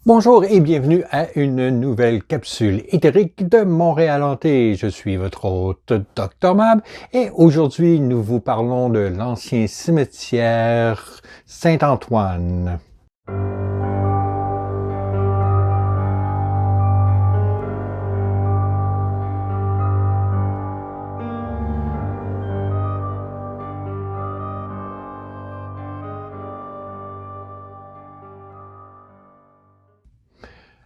Bonjour et bienvenue à une nouvelle capsule éthérique de Montréal Hanté. Je suis votre hôte Dr Mab et aujourd'hui nous vous parlons de l'ancien cimetière Saint-Antoine.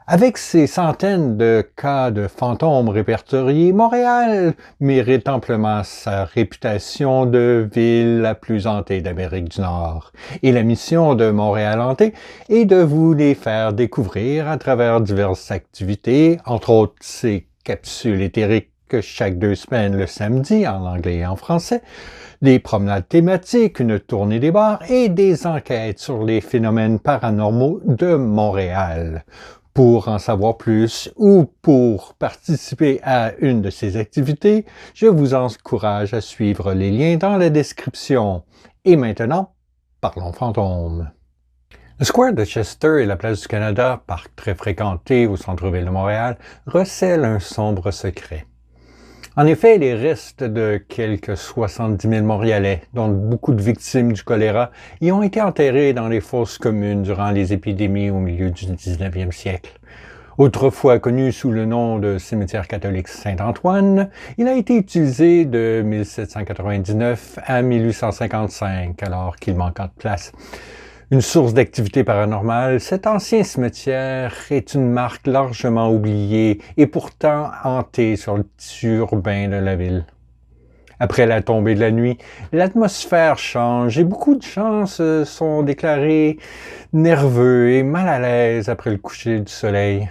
Avec ses centaines de cas de fantômes répertoriés, Montréal mérite amplement sa réputation de ville la plus hantée d'Amérique du Nord. Et la mission de Montréal Hanté est de vous les faire découvrir à travers diverses activités, entre autres ces capsules éthériques chaque 2 semaines le samedi en anglais et en français, des promenades thématiques, une tournée des bars et des enquêtes sur les phénomènes paranormaux de Montréal. Pour en savoir plus ou pour participer à une de ces activités, je vous encourage à suivre les liens dans la description. Et maintenant, parlons fantômes. Le Square de Chester et la place du Canada, parc très fréquenté au centre-ville de Montréal, recèlent un sombre secret. En effet, les restes de quelques 70 000 Montréalais, dont beaucoup de victimes du choléra, y ont été enterrés dans les fosses communes durant les épidémies au milieu du 19e siècle. Autrefois connu sous le nom de cimetière catholique Saint-Antoine, il a été utilisé de 1799 à 1855, alors qu'il manqua de place. Une source d'activité paranormale, cet ancien cimetière est une marque largement oubliée et pourtant hantée sur le tissu urbain de la ville. Après la tombée de la nuit, l'atmosphère change et beaucoup de gens se sont déclarés nerveux et mal à l'aise après le coucher du soleil.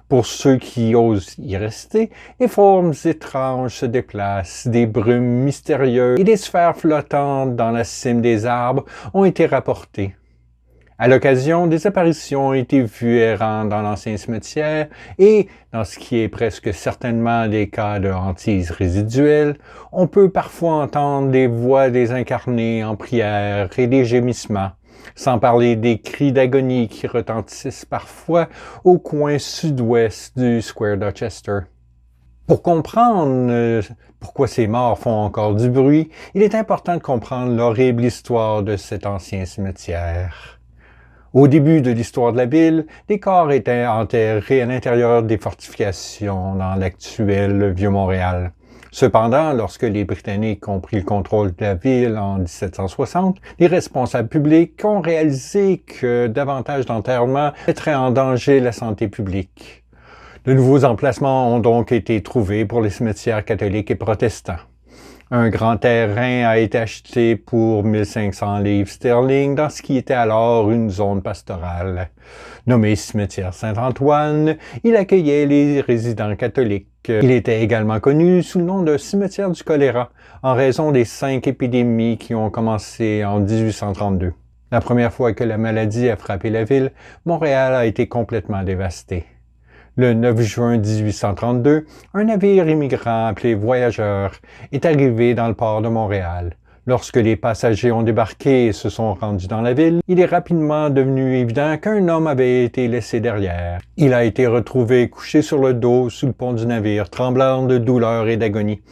Pour ceux qui osent y rester, des formes étranges se déplacent, des brumes mystérieuses et des sphères flottantes dans la cime des arbres ont été rapportées. À l'occasion, des apparitions ont été vues errant dans l'ancien cimetière et, dans ce qui est presque certainement des cas de hantise résiduelle, on peut parfois entendre des voix désincarnées en prière et des gémissements, sans parler des cris d'agonie qui retentissent parfois au coin sud-ouest du Square de Chester. Pour comprendre pourquoi ces morts font encore du bruit, il est important de comprendre l'horrible histoire de cet ancien cimetière. Au début de l'histoire de la ville, des corps étaient enterrés à l'intérieur des fortifications dans l'actuel Vieux-Montréal. Cependant, lorsque les Britanniques ont pris le contrôle de la ville en 1760, les responsables publics ont réalisé que davantage d'enterrements mettraient en danger la santé publique. De nouveaux emplacements ont donc été trouvés pour les cimetières catholiques et protestants. Un grand terrain a été acheté pour 1500 livres sterling dans ce qui était alors une zone pastorale. Nommé cimetière Saint-Antoine, il accueillait les résidents catholiques. Il était également connu sous le nom de cimetière du choléra, en raison des 5 épidémies qui ont commencé en 1832. La première fois que la maladie a frappé la ville, Montréal a été complètement dévasté. Le 9 juin 1832, un navire immigrant appelé Voyageur est arrivé dans le port de Montréal. Lorsque les passagers ont débarqué et se sont rendus dans la ville, il est rapidement devenu évident qu'un homme avait été laissé derrière. Il a été retrouvé couché sur le dos sous le pont du navire, tremblant de douleur et d'agonie.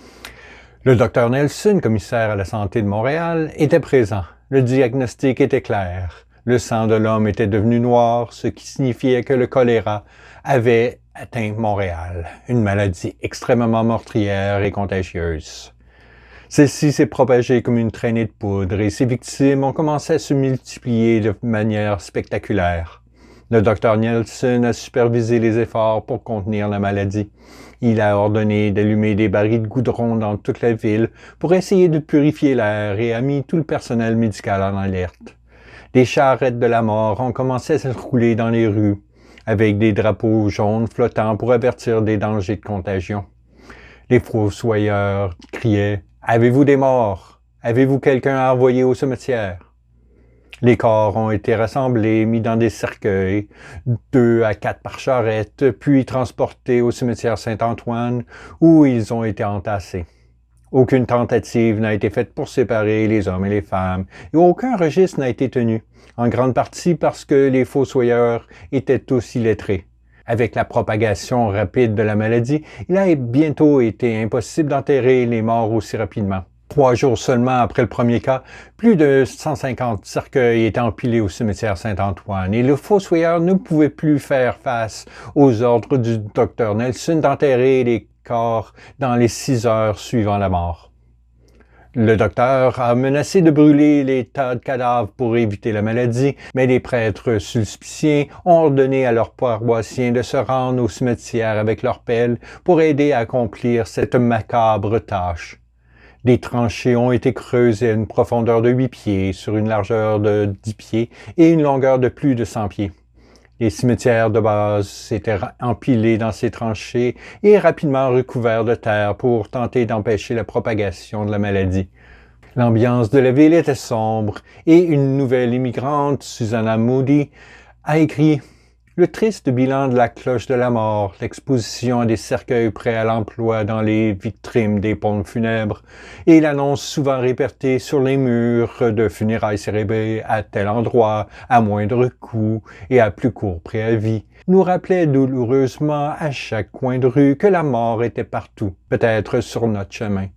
Le docteur Nelson, commissaire à la santé de Montréal, était présent. Le diagnostic était clair. Le sang de l'homme était devenu noir, ce qui signifiait que le choléra avait atteint Montréal, une maladie extrêmement meurtrière et contagieuse. Celle-ci s'est propagée comme une traînée de poudre et ses victimes ont commencé à se multiplier de manière spectaculaire. Le docteur Nelson a supervisé les efforts pour contenir la maladie. Il a ordonné d'allumer des barils de goudron dans toute la ville pour essayer de purifier l'air et a mis tout le personnel médical en alerte. Des charrettes de la mort ont commencé à se rouler dans les rues, avec des drapeaux jaunes flottants pour avertir des dangers de contagion. Les fossoyeurs criaient « Avez-vous des morts? Avez-vous quelqu'un à envoyer au cimetière? » Les corps ont été rassemblés, mis dans des cercueils, 2 à 4 par charrette, puis transportés au cimetière Saint-Antoine, où ils ont été entassés. Aucune tentative n'a été faite pour séparer les hommes et les femmes, et aucun registre n'a été tenu, en grande partie parce que les fossoyeurs étaient tous illettrés. Avec la propagation rapide de la maladie, il a bientôt été impossible d'enterrer les morts aussi rapidement. 3 jours seulement après le premier cas, plus de 150 cercueils étaient empilés au cimetière Saint-Antoine et le fossoyeur ne pouvait plus faire face aux ordres du docteur Nelson d'enterrer les corps dans les 6 heures suivant la mort. Le docteur a menacé de brûler les tas de cadavres pour éviter la maladie, mais les prêtres sulpiciens ont ordonné à leurs paroissiens de se rendre au cimetière avec leurs pelles pour aider à accomplir cette macabre tâche. Des tranchées ont été creusées à une profondeur de 8 pieds, sur une largeur de 10 pieds et une longueur de plus de 100 pieds. Les cimetières de base s'étaient empilés dans ces tranchées et rapidement recouverts de terre pour tenter d'empêcher la propagation de la maladie. L'ambiance de la ville était sombre et une nouvelle immigrante, Susanna Moody, a écrit « Le triste bilan de la cloche de la mort, l'exposition à des cercueils prêts à l'emploi dans les vitrines des pompes funèbres et l'annonce souvent répétée sur les murs de funérailles célébrées à tel endroit, à moindre coût et à plus court préavis, nous rappelaient douloureusement à chaque coin de rue que la mort était partout, peut-être sur notre chemin. »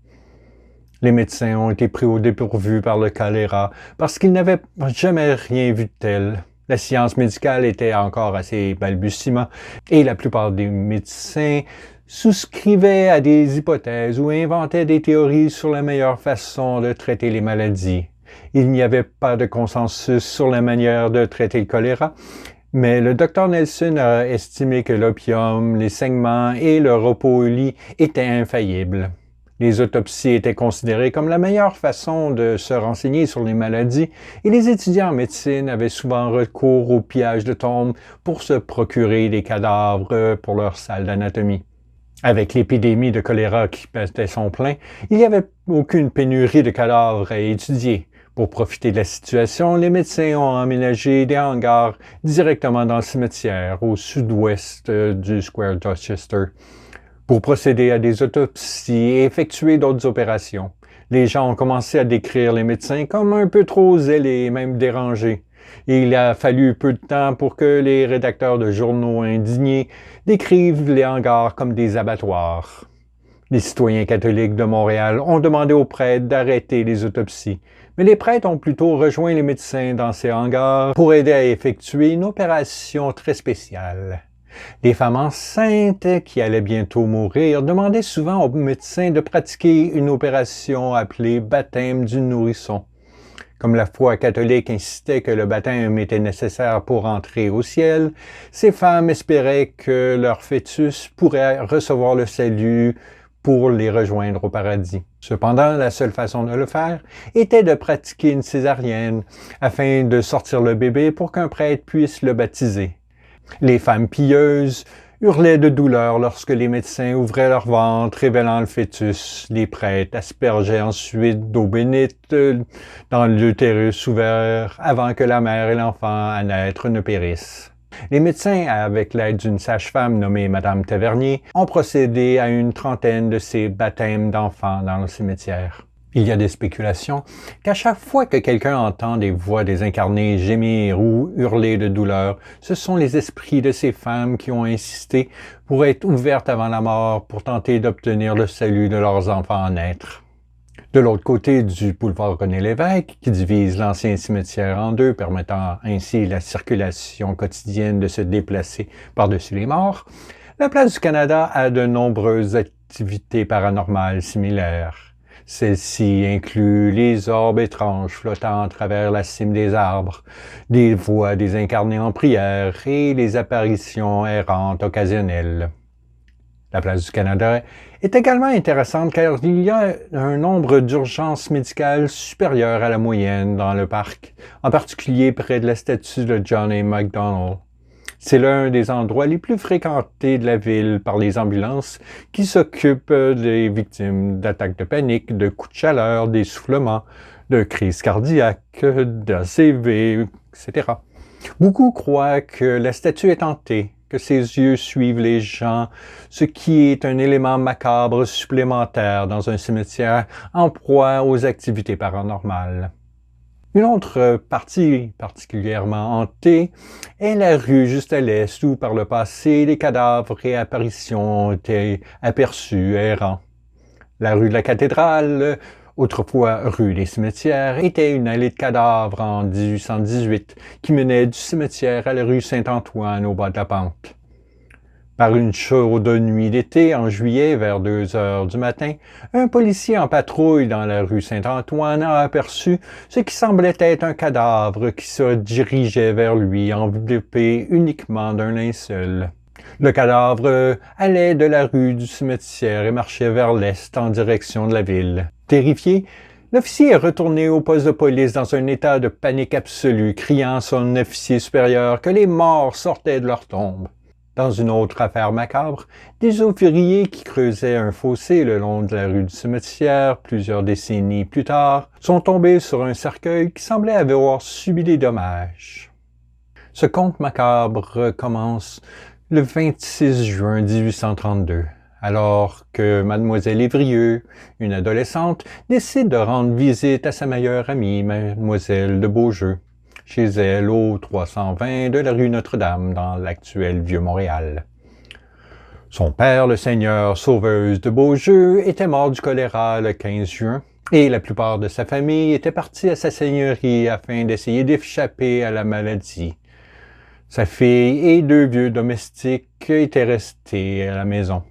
Les médecins ont été pris au dépourvu par le choléra parce qu'ils n'avaient jamais rien vu de tel. La science médicale était encore à ses balbutiements et la plupart des médecins souscrivaient à des hypothèses ou inventaient des théories sur la meilleure façon de traiter les maladies. Il n'y avait pas de consensus sur la manière de traiter le choléra, mais le docteur Nelson a estimé que l'opium, les saignements et le repos au lit étaient infaillibles. Les autopsies étaient considérées comme la meilleure façon de se renseigner sur les maladies et les étudiants en médecine avaient souvent recours au pillage de tombes pour se procurer des cadavres pour leur salle d'anatomie. Avec l'épidémie de choléra qui battait son plein, il n'y avait aucune pénurie de cadavres à étudier. Pour profiter de la situation, les médecins ont aménagé des hangars directement dans le cimetière, au sud-ouest du Square Dorchester, pour procéder à des autopsies et effectuer d'autres opérations. Les gens ont commencé à décrire les médecins comme un peu trop zélés et même dérangés. Et il a fallu peu de temps pour que les rédacteurs de journaux indignés décrivent les hangars comme des abattoirs. Les citoyens catholiques de Montréal ont demandé aux prêtres d'arrêter les autopsies, mais les prêtres ont plutôt rejoint les médecins dans ces hangars pour aider à effectuer une opération très spéciale. Les femmes enceintes qui allaient bientôt mourir demandaient souvent aux médecins de pratiquer une opération appelée baptême du nourrisson. Comme la foi catholique insistait que le baptême était nécessaire pour entrer au ciel, ces femmes espéraient que leur fœtus pourrait recevoir le salut pour les rejoindre au paradis. Cependant, la seule façon de le faire était de pratiquer une césarienne afin de sortir le bébé pour qu'un prêtre puisse le baptiser. Les femmes pieuses hurlaient de douleur lorsque les médecins ouvraient leur ventre, révélant le fœtus. Les prêtres aspergeaient ensuite d'eau bénite dans l'utérus ouvert avant que la mère et l'enfant à naître ne périssent. Les médecins, avec l'aide d'une sage-femme nommée Madame Tavernier, ont procédé à une trentaine de ces baptêmes d'enfants dans le cimetière. Il y a des spéculations qu'à chaque fois que quelqu'un entend des voix désincarnées gémir ou hurler de douleur, ce sont les esprits de ces femmes qui ont insisté pour être ouvertes avant la mort pour tenter d'obtenir le salut de leurs enfants à naître. De l'autre côté du boulevard René-Lévesque, qui divise l'ancien cimetière en deux, permettant ainsi la circulation quotidienne de se déplacer par-dessus les morts, la place du Canada a de nombreuses activités paranormales similaires. Celle-ci inclut les orbes étranges flottant à travers la cime des arbres, des voix désincarnées en prière et les apparitions errantes occasionnelles. La place du Canada est également intéressante car il y a un nombre d'urgences médicales supérieur à la moyenne dans le parc, en particulier près de la statue de John A. Macdonald. C'est l'un des endroits les plus fréquentés de la ville par les ambulances qui s'occupent des victimes d'attaques de panique, de coups de chaleur, d'essoufflement, de crises cardiaques, d'ACV, etc. Beaucoup croient que la statue est hantée, que ses yeux suivent les gens, ce qui est un élément macabre supplémentaire dans un cimetière en proie aux activités paranormales. Une autre partie particulièrement hantée est la rue juste à l'est où par le passé les cadavres et apparitions ont été aperçus errants. La rue de la Cathédrale, autrefois rue des Cimetières, était une allée de cadavres en 1818 qui menait du cimetière à la rue Saint-Antoine au bas de la pente. Par une chaude nuit d'été, en juillet, vers 2 heures du matin, un policier en patrouille dans la rue Saint-Antoine a aperçu ce qui semblait être un cadavre qui se dirigeait vers lui, enveloppé uniquement d'un linceul. Le cadavre allait de la rue du cimetière et marchait vers l'est en direction de la ville. Terrifié, l'officier est retourné au poste de police dans un état de panique absolue, criant à son officier supérieur que les morts sortaient de leur tombe. Dans une autre affaire macabre, des ouvriers qui creusaient un fossé le long de la rue du cimetière plusieurs décennies plus tard sont tombés sur un cercueil qui semblait avoir subi des dommages. Ce conte macabre commence le 26 juin 1832, alors que Mademoiselle Évrieux, une adolescente, décide de rendre visite à sa meilleure amie, Mademoiselle de Beaujeu, chez elle au 320 de la rue Notre-Dame, dans l'actuel Vieux-Montréal. Son père, le seigneur Sauveuse de Beaujeu, était mort du choléra le 15 juin, et la plupart de sa famille était partie à sa seigneurie afin d'essayer d'échapper à la maladie. Sa fille et 2 vieux domestiques étaient restés à la maison.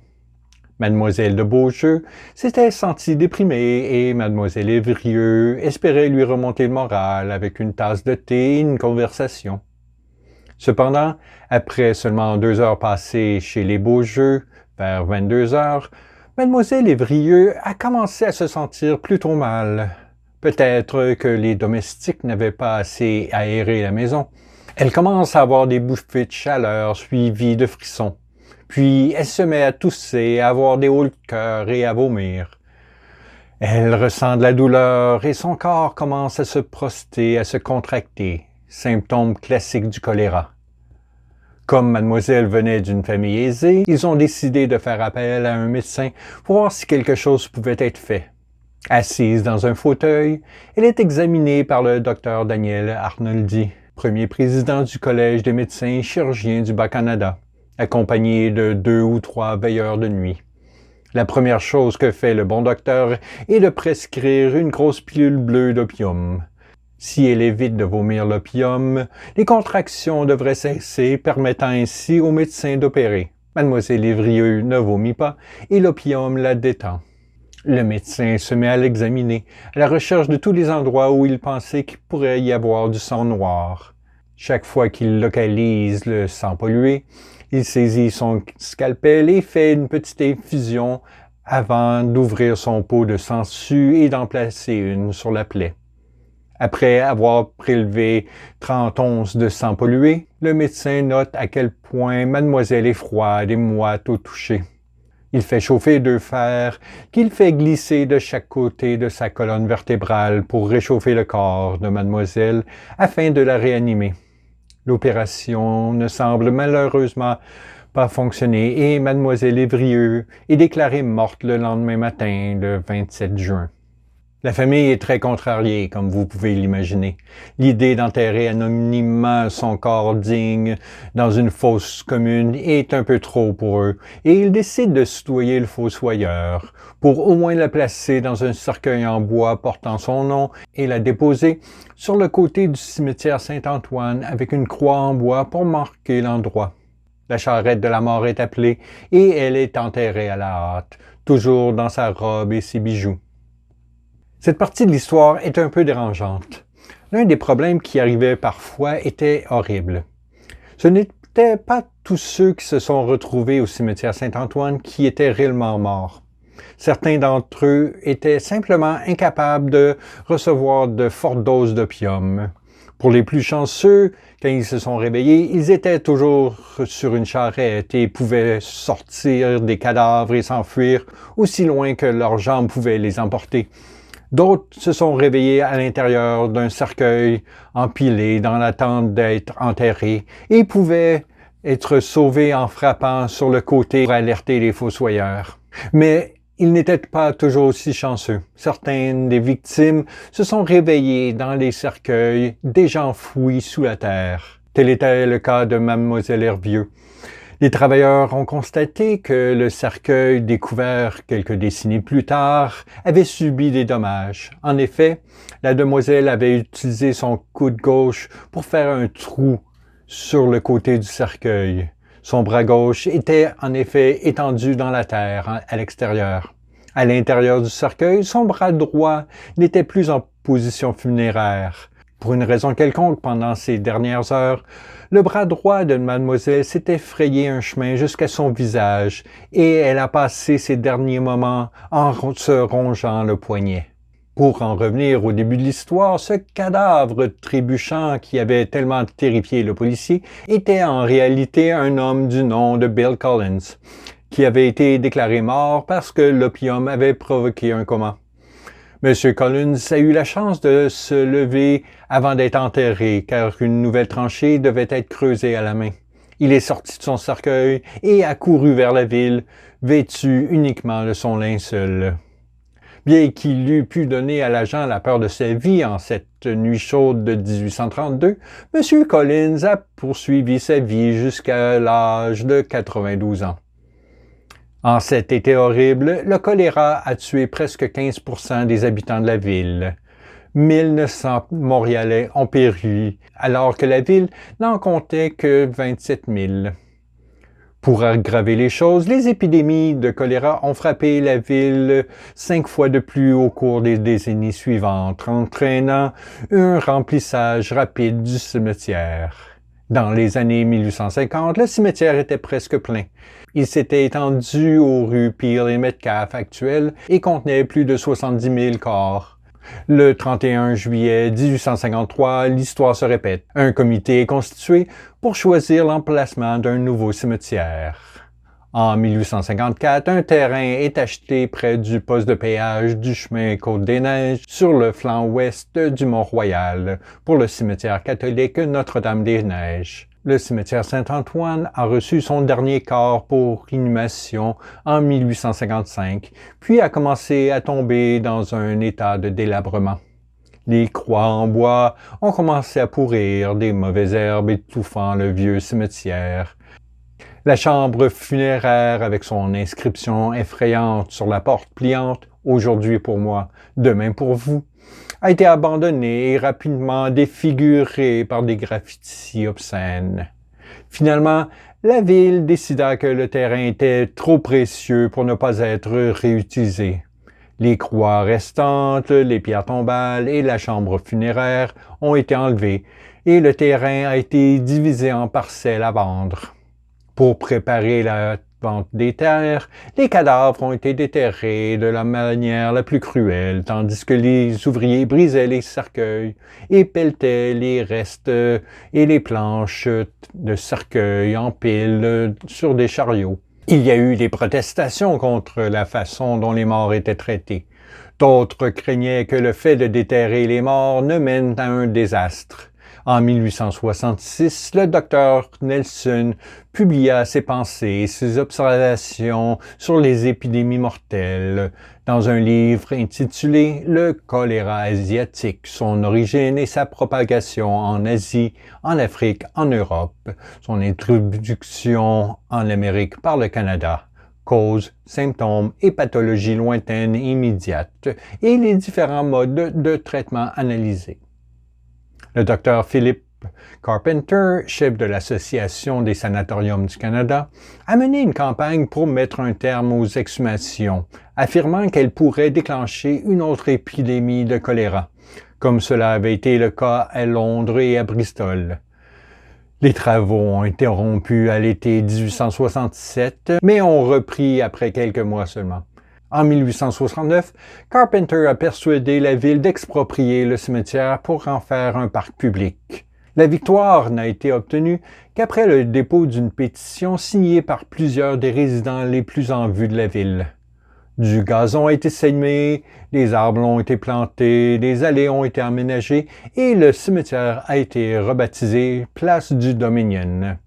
Mademoiselle de Beaujeu s'était sentie déprimée et Mademoiselle Évrieux espérait lui remonter le moral avec une tasse de thé et une conversation. Cependant, après seulement 2 heures passées chez les Beaujeu, vers 22 heures, Mademoiselle Évrieux a commencé à se sentir plutôt mal. Peut-être que les domestiques n'avaient pas assez aéré la maison. Elle commence à avoir des bouffées de chaleur suivies de frissons. Puis elle se met à tousser, à avoir des hauts de cœur et à vomir. Elle ressent de la douleur et son corps commence à se proster, à se contracter, symptôme classique du choléra. Comme mademoiselle venait d'une famille aisée, ils ont décidé de faire appel à un médecin pour voir si quelque chose pouvait être fait. Assise dans un fauteuil, elle est examinée par le docteur Daniel Arnoldi, premier président du Collège des médecins et chirurgiens du Bas-Canada, accompagné de 2 ou 3 veilleurs de nuit. La première chose que fait le bon docteur est de prescrire une grosse pilule bleue d'opium. Si elle évite de vomir l'opium, les contractions devraient cesser, permettant ainsi au médecin d'opérer. Mademoiselle Évrieux ne vomit pas et l'opium la détend. Le médecin se met à l'examiner, à la recherche de tous les endroits où il pensait qu'il pourrait y avoir du sang noir. Chaque fois qu'il localise le sang pollué, il saisit son scalpel et fait une petite infusion avant d'ouvrir son pot de sangsue et d'en placer une sur la plaie. Après avoir prélevé 30 onces de sang pollué, le médecin note à quel point mademoiselle est froide et moite au toucher. Il fait chauffer 2 fers qu'il fait glisser de chaque côté de sa colonne vertébrale pour réchauffer le corps de mademoiselle afin de la réanimer. L'opération ne semble malheureusement pas fonctionner et mademoiselle Évrieux est déclarée morte le lendemain matin, le 27 juin. La famille est très contrariée, comme vous pouvez l'imaginer. L'idée d'enterrer anonymement son corps digne dans une fosse commune est un peu trop pour eux, et ils décident de soudoyer le fossoyeur, pour au moins la placer dans un cercueil en bois portant son nom et la déposer sur le côté du cimetière Saint-Antoine avec une croix en bois pour marquer l'endroit. La charrette de la mort est appelée et elle est enterrée à la hâte, toujours dans sa robe et ses bijoux. Cette partie de l'histoire est un peu dérangeante. L'un des problèmes qui arrivait parfois était horrible. Ce n'étaient pas tous ceux qui se sont retrouvés au cimetière Saint-Antoine qui étaient réellement morts. Certains d'entre eux étaient simplement incapables de recevoir de fortes doses d'opium. Pour les plus chanceux, quand ils se sont réveillés, ils étaient toujours sur une charrette et pouvaient sortir des cadavres et s'enfuir aussi loin que leurs jambes pouvaient les emporter. D'autres se sont réveillés à l'intérieur d'un cercueil empilé dans l'attente d'être enterrés et pouvaient être sauvé en frappant sur le côté pour alerter les fossoyeurs. Mais ils n'étaient pas toujours aussi chanceux. Certaines des victimes se sont réveillées dans les cercueils déjà enfouis sous la terre. Tel était le cas de Mademoiselle Hervieux. Les travailleurs ont constaté que le cercueil découvert quelques décennies plus tard avait subi des dommages. En effet, la demoiselle avait utilisé son coude gauche pour faire un trou sur le côté du cercueil. Son bras gauche était en effet étendu dans la terre à l'extérieur. À l'intérieur du cercueil, son bras droit n'était plus en position funéraire. Pour une raison quelconque, pendant ces dernières heures, le bras droit de mademoiselle s'était frayé un chemin jusqu'à son visage et elle a passé ses derniers moments en se rongeant le poignet. Pour en revenir au début de l'histoire, ce cadavre trébuchant qui avait tellement terrifié le policier était en réalité un homme du nom de Bill Collins, qui avait été déclaré mort parce que l'opium avait provoqué un coma. M. Collins a eu la chance de se lever avant d'être enterré, car une nouvelle tranchée devait être creusée à la main. Il est sorti de son cercueil et a couru vers la ville, vêtu uniquement de son linceul. Bien qu'il eût pu donner à l'agent la peur de sa vie en cette nuit chaude de 1832, M. Collins a poursuivi sa vie jusqu'à l'âge de 92 ans. En cet été horrible, le choléra a tué presque 15% des habitants de la ville. 1900 Montréalais ont péri, alors que la ville n'en comptait que 27 000. Pour aggraver les choses, les épidémies de choléra ont frappé la ville 5 fois de plus au cours des décennies suivantes, entraînant un remplissage rapide du cimetière. Dans les années 1850, le cimetière était presque plein. Il s'était étendu aux rues Peel et Metcalfe actuelles et contenait plus de 70 000 corps. Le 31 juillet 1853, l'histoire se répète. Un comité est constitué pour choisir l'emplacement d'un nouveau cimetière. En 1854, un terrain est acheté près du poste de péage du chemin Côte-des-Neiges sur le flanc ouest du Mont-Royal pour le cimetière catholique Notre-Dame-des-Neiges. Le cimetière Saint-Antoine a reçu son dernier corps pour inhumation en 1855, puis a commencé à tomber dans un état de délabrement. Les croix en bois ont commencé à pourrir, des mauvaises herbes étouffant le vieux cimetière. La chambre funéraire, avec son inscription effrayante sur la porte pliante, « Aujourd'hui pour moi, demain pour vous », a été abandonnée et rapidement défigurée par des graffitis obscènes. Finalement, la ville décida que le terrain était trop précieux pour ne pas être réutilisé. Les croix restantes, les pierres tombales et la chambre funéraire ont été enlevés et le terrain a été divisé en parcelles à vendre. Pour préparer la vente des terres, les cadavres ont été déterrés de la manière la plus cruelle, tandis que les ouvriers brisaient les cercueils et pelletaient les restes et les planches de cercueils en piles sur des chariots. Il y a eu des protestations contre la façon dont les morts étaient traités. D'autres craignaient que le fait de déterrer les morts ne mène à un désastre. En 1866, le docteur Nelson publia ses pensées et ses observations sur les épidémies mortelles dans un livre intitulé « Le choléra asiatique, son origine et sa propagation en Asie, en Afrique, en Europe, son introduction en Amérique par le Canada, causes, symptômes et pathologies lointaines et immédiates, et les différents modes de traitement analysés. » Le Dr Philip Carpenter, chef de l'Association des sanatoriums du Canada, a mené une campagne pour mettre un terme aux exhumations, affirmant qu'elles pourraient déclencher une autre épidémie de choléra, comme cela avait été le cas à Londres et à Bristol. Les travaux ont été interrompus à l'été 1867, mais ont repris après quelques mois seulement. En 1869, Carpenter a persuadé la ville d'exproprier le cimetière pour en faire un parc public. La victoire n'a été obtenue qu'après le dépôt d'une pétition signée par plusieurs des résidents les plus en vue de la ville. Du gazon a été semé, des arbres ont été plantés, des allées ont été aménagées et le cimetière a été rebaptisé Place du Dominion.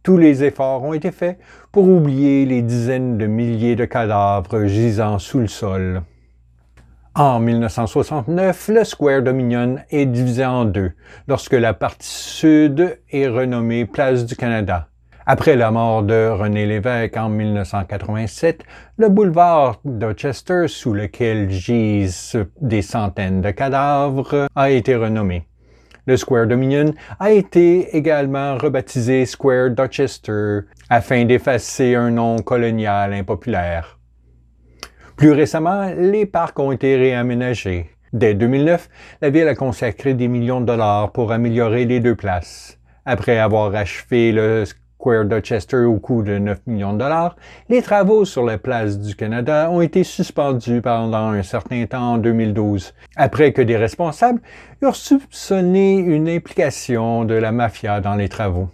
Tous les efforts ont été faits pour oublier les dizaines de milliers de cadavres gisant sous le sol. En 1969, le Square Dominion est divisé en deux, lorsque la partie sud est renommée Place du Canada. Après la mort de René Lévesque en 1987, le boulevard Dorchester, sous lequel gisent des centaines de cadavres, a été renommé. Le Square Dominion a été également rebaptisé Square Dorchester afin d'effacer un nom colonial impopulaire. Plus récemment, les parcs ont été réaménagés. Dès 2009, la ville a consacré des millions de dollars pour améliorer les deux places. Après avoir achevé le Square Dorchester au coût de 9 millions de dollars, les travaux sur la place du Canada ont été suspendus pendant un certain temps en 2012, après que des responsables eurent soupçonné une implication de la mafia dans les travaux.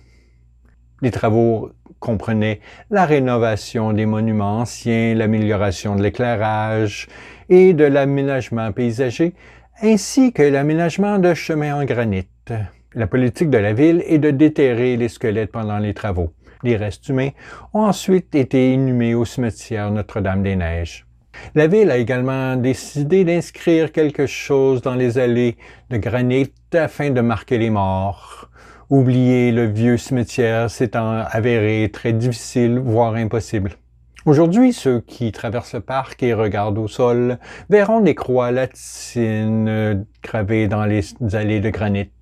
Les travaux comprenaient la rénovation des monuments anciens, l'amélioration de l'éclairage et de l'aménagement paysager, ainsi que l'aménagement de chemins en granit. La politique de la ville est de déterrer les squelettes pendant les travaux. Les restes humains ont ensuite été inhumés au cimetière Notre-Dame-des-Neiges. La ville a également décidé d'inscrire quelque chose dans les allées de granit afin de marquer les morts. Oublier le vieux cimetière s'étant avéré très difficile, voire impossible. Aujourd'hui, ceux qui traversent le parc et regardent au sol verront des croix latines gravées dans les allées de granit.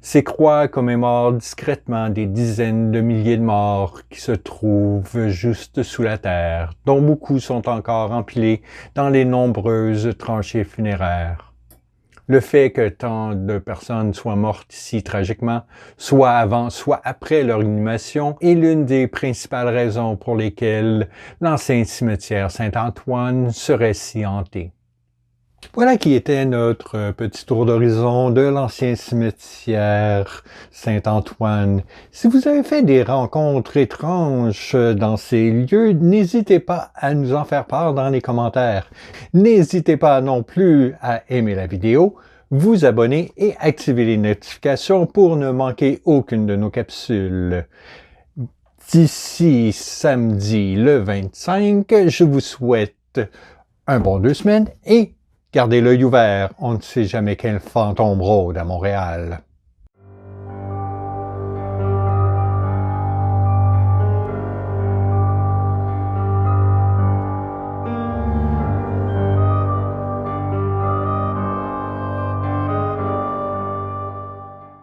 Ces croix commémorent discrètement des dizaines de milliers de morts qui se trouvent juste sous la terre, dont beaucoup sont encore empilés dans les nombreuses tranchées funéraires. Le fait que tant de personnes soient mortes ici tragiquement, soit avant, soit après leur inhumation, est l'une des principales raisons pour lesquelles l'ancien cimetière Saint-Antoine serait si hanté. Voilà qui était notre petit tour d'horizon de l'ancien cimetière Saint-Antoine. Si vous avez fait des rencontres étranges dans ces lieux, n'hésitez pas à nous en faire part dans les commentaires. N'hésitez pas non plus à aimer la vidéo, vous abonner et activer les notifications pour ne manquer aucune de nos capsules. D'ici samedi le 25, je vous souhaite un bon 2 semaines et gardez l'œil ouvert, on ne sait jamais quel fantôme rôde à Montréal.